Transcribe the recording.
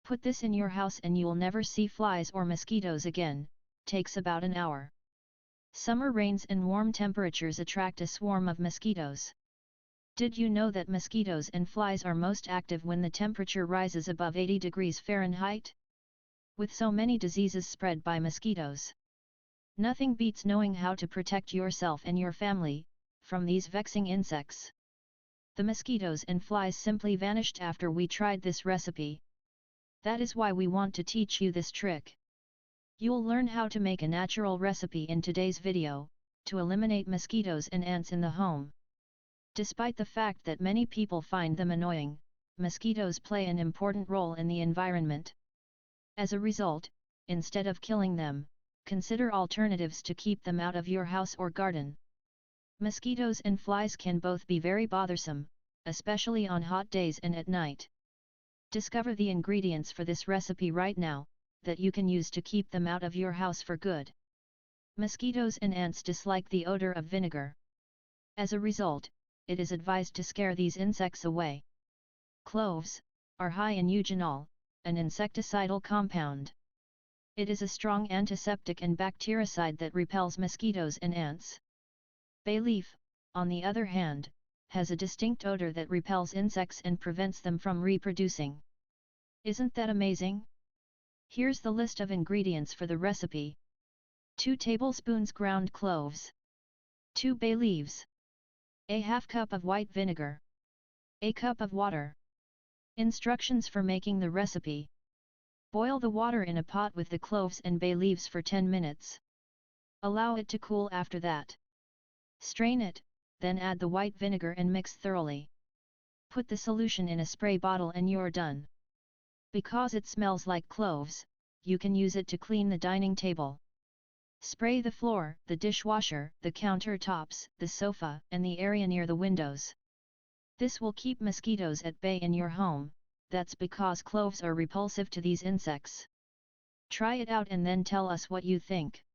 Put this in your house and you'll never see flies or mosquitoes again. Takes about an hour. Summer rains and warm temperatures attract a swarm of mosquitoes. Did you know that mosquitoes and flies are most active when the temperature rises above 80 degrees Fahrenheit? With so many diseases spread by mosquitoes, nothing beats knowing how to protect yourself and your family from these vexing insects. The mosquitoes and flies simply vanished after we tried this recipe. That is why we want to teach you this trick. You'll learn how to make a natural recipe in today's video, to eliminate mosquitoes and ants in the home. Despite the fact that many people find them annoying, mosquitoes play an important role in the environment. As a result, instead of killing them, consider alternatives to keep them out of your house or garden. Mosquitoes and flies can both be very bothersome, especially on hot days and at night. Discover the ingredients for this recipe right now, that you can use to keep them out of your house for good. Mosquitoes and ants dislike the odor of vinegar. As a result, it is advised to scare these insects away. Cloves are high in eugenol, an insecticidal compound. It is a strong antiseptic and bactericide that repels mosquitoes and ants. Bay leaf, on the other hand, has a distinct odor that repels insects and prevents them from reproducing. Isn't that amazing? Here's the list of ingredients for the recipe. 2 tablespoons ground cloves. 2 bay leaves. A half cup of white vinegar. A cup of water. Instructions for making the recipe. Boil the water in a pot with the cloves and bay leaves for 10 minutes. Allow it to cool after that. Strain it, then add the white vinegar and mix thoroughly. Put the solution in a spray bottle and you're done. Because it smells like cloves, you can use it to clean the dining table. Spray the floor, the dishwasher, the countertops, the sofa, and the area near the windows. This will keep mosquitoes at bay in your home. That's because cloves are repulsive to these insects. Try it out and then tell us what you think.